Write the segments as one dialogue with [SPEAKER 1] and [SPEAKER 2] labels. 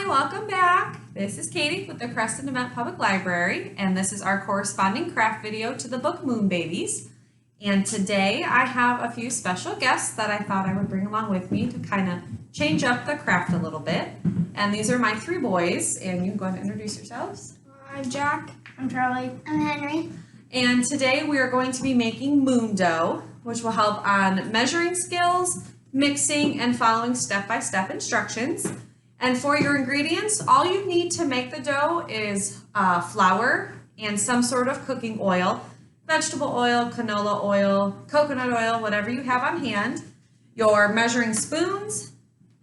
[SPEAKER 1] Hi, welcome back. This is Katie with the Creston-Dement Public Library, and this is our corresponding craft video to the book Moon Babies. And today I have a few special guests that I thought I would bring along with me to kind of change up the craft a little bit. And these are my three boys, and you can go ahead and introduce yourselves.
[SPEAKER 2] I'm Jack. I'm Charlie. I'm Henry.
[SPEAKER 1] And today we are going to be making moon dough, which will help on measuring skills, mixing, and following step-by-step instructions. And for your ingredients, all you need to make the dough is flour and some sort of cooking oil, vegetable oil, canola oil, coconut oil, whatever you have on hand, your measuring spoons,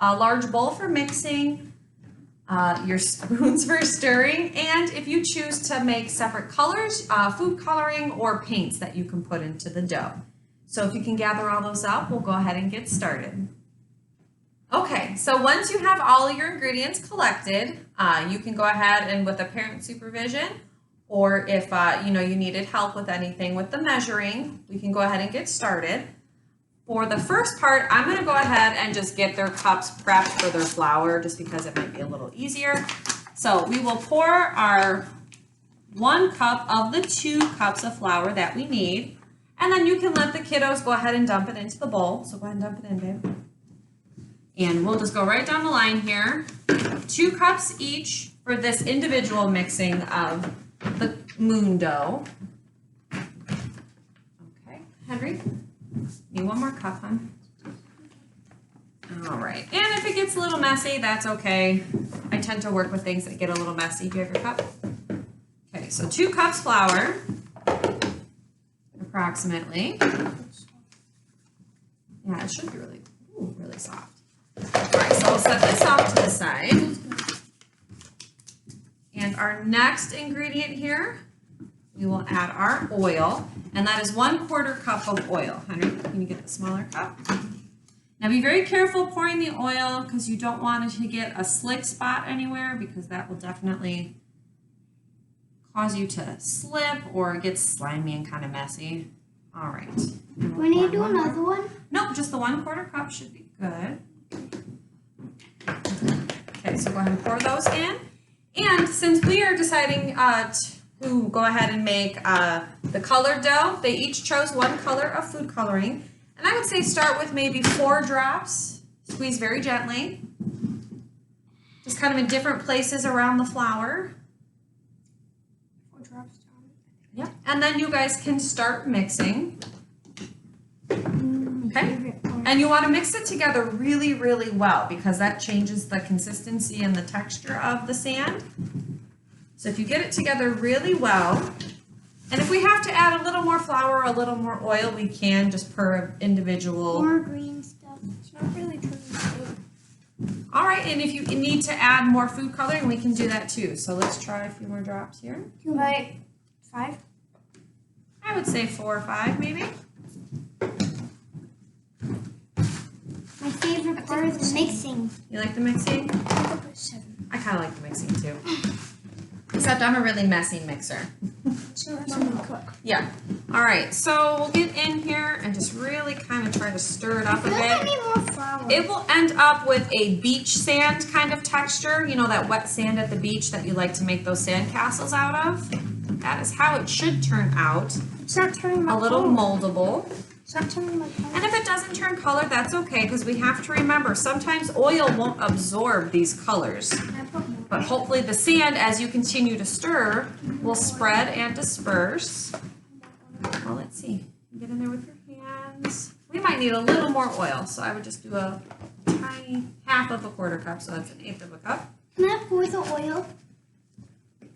[SPEAKER 1] a large bowl for mixing, your spoons for stirring, and if you choose to make separate colors, food coloring or paints that you can put into the dough. So if you can gather all those up, we'll go ahead and get started. Okay, so once you have all of your ingredients collected, you can go ahead and with a parent supervision, or if you needed help with anything with the measuring, we can go ahead and get started. For the first part, I'm going to go ahead and just get their cups prepped for their flour, just because it might be a little easier. So we will pour our 1 cup of the 2 cups of flour that we need, and then you can let the kiddos go ahead and dump it into the bowl. So go ahead and dump it in, babe. And we'll just go right down the line here. 2 cups each for this individual mixing of the moon dough. Okay, Henry, need 1 more cup, hon. All right, and if it gets a little messy, that's okay. I tend to work with things that get a little messy. Do you have your cup? Okay, so 2 cups flour, approximately. Yeah, it should be really soft. Alright, so I'll set this off to the side. And our next ingredient here, we will add our oil, and that is 1/4 cup of oil. Henry, can you get the smaller cup? Now be very careful pouring the oil because you don't want it to get a slick spot anywhere, because that will definitely cause you to slip or get slimy and kind of messy. Alright.
[SPEAKER 2] We need to do another one?
[SPEAKER 1] Nope, just the 1/4 cup should be good. Okay, so go ahead and pour those in. And since we are deciding to go ahead and make the colored dough, they each chose 1 color of food coloring. And I would say start with maybe 4 drops. Squeeze very gently. Just kind of in different places around the flour.
[SPEAKER 2] 4 drops down.
[SPEAKER 1] Yep. And then you guys can start mixing. Okay. And you want to mix it together really, really well, because that changes the consistency and the texture of the sand. So if you get it together really well, and if we have to add a little more flour or a little more oil, we can, just per individual.
[SPEAKER 2] More green stuff. It's not really true.
[SPEAKER 1] All right, and if you need to add more food coloring, we can do that too. So let's try a few more drops here.
[SPEAKER 2] Like 5?
[SPEAKER 1] I would say 4 or 5 maybe.
[SPEAKER 2] My favorite part is the mixing.
[SPEAKER 1] You like the mixing? I kind of like the mixing too. Except I'm a really messy mixer. Yeah. All right, so we'll get in here and just really kind of try to stir it up a bit.
[SPEAKER 2] I need more flour.
[SPEAKER 1] It will end up with a beach sand kind of texture. You know, that wet sand at the beach that you like to make those sand castles out of? That is how it should turn out.
[SPEAKER 2] It's not turning my
[SPEAKER 1] A little
[SPEAKER 2] color.
[SPEAKER 1] moldable.
[SPEAKER 2] It's not turning my color.
[SPEAKER 1] And if it doesn't turn color, that's okay, because we have to remember sometimes oil won't absorb these colors. But hopefully the sand, as you continue to stir, will spread and disperse. Well, let's see. Get in there with your hands. We might need a little more oil, so I would just do a tiny 1/2 cup, so that's 1/8 of a cup.
[SPEAKER 2] Can I pour the oil?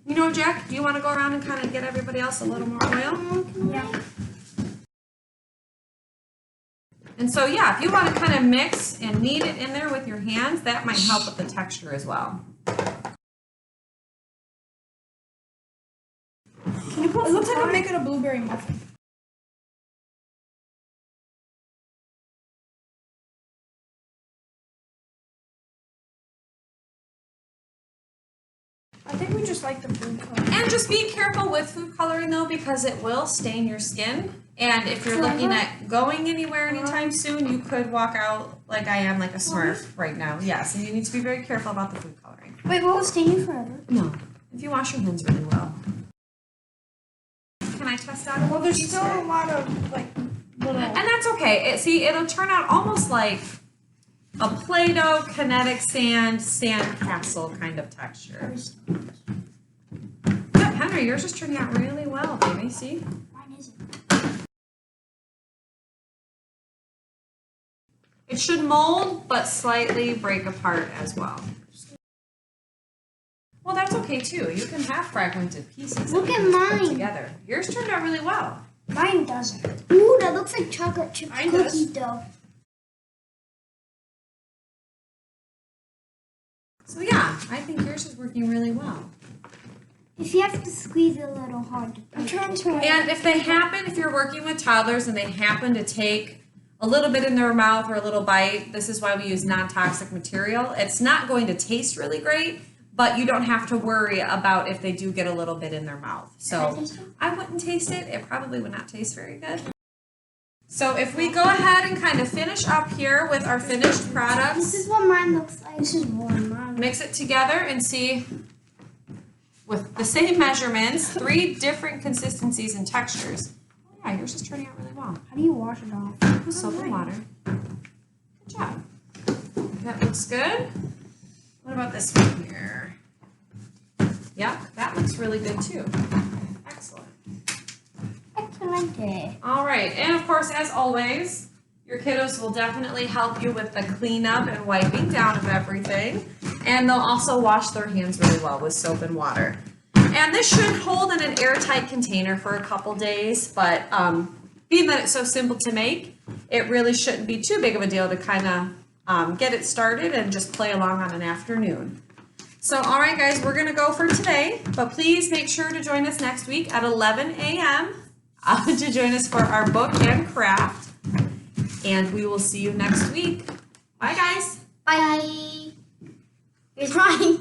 [SPEAKER 1] You know, Jack, do you want to go around and kind of get everybody else a little more oil?
[SPEAKER 2] Yeah.
[SPEAKER 1] And so, yeah, if you want to kind of mix and knead it in there with your hands, that might help with the texture as well.
[SPEAKER 2] Can you put
[SPEAKER 3] It looks like I'm making a blueberry muffin. I think we just like the food color.
[SPEAKER 1] And just be careful with food coloring though, because it will stain your skin. And if you're looking at going anywhere anytime soon, you could walk out like I am, like a Smurf right now. Yes, and you need to be very careful about the food coloring.
[SPEAKER 2] Wait, will it stain you forever?
[SPEAKER 1] No, if you wash your hands really well. Can I test out?
[SPEAKER 3] Well, there's still a lot of like little.
[SPEAKER 1] And that's okay. It'll turn out almost like a Play-Doh, kinetic sand, sand castle kind of texture. Good, Henry, yours is turning out really well, baby. See?
[SPEAKER 2] Mine isn't.
[SPEAKER 1] It should mold, but slightly break apart as well. Well, that's okay too. You can have fragmented pieces.
[SPEAKER 2] Look
[SPEAKER 1] that
[SPEAKER 2] at
[SPEAKER 1] you can put
[SPEAKER 2] mine.
[SPEAKER 1] together. Yours turned out really well.
[SPEAKER 2] Mine doesn't. Ooh, that looks like chocolate chip
[SPEAKER 3] Mine
[SPEAKER 2] cookie
[SPEAKER 3] does.
[SPEAKER 2] dough.
[SPEAKER 1] So yeah, I think yours is working really well.
[SPEAKER 2] If you have to squeeze a little hard to
[SPEAKER 3] I'm
[SPEAKER 2] break
[SPEAKER 3] trying
[SPEAKER 2] it.
[SPEAKER 3] to.
[SPEAKER 1] And if you're working with toddlers and they happen to take a little bit in their mouth or a little bite, this is why we use non-toxic material. It's not going to taste really great, but you don't have to worry about if they do get a little bit in their mouth. So I wouldn't taste it. It probably would not taste very good. So if we go ahead and kind of finish up here with our finished
[SPEAKER 2] This
[SPEAKER 1] products,
[SPEAKER 2] is what mine looks like. This is warm. Mine.
[SPEAKER 1] mix it together and see with the same measurements, 3 different consistencies and textures. Oh yeah, yours is turning out really well.
[SPEAKER 2] How do you wash it off?
[SPEAKER 1] With soap and water. Good job. That looks good. What about this one here? Yep, that looks really good too. Excellent.
[SPEAKER 2] Excellent.
[SPEAKER 1] All right, and of course, as always, your kiddos will definitely help you with the cleanup and wiping down of everything. And they'll also wash their hands really well with soap and water. And this should hold in an airtight container for a couple days, but being that it's so simple to make, it really shouldn't be too big of a deal to kind of get it started and just play along on an afternoon. So, all right, guys, we're going to go for today, but please make sure to join us next week at 11 a.m. To join us for our book and craft. And we will see you next week. Bye, guys.
[SPEAKER 2] Bye. Here's mine.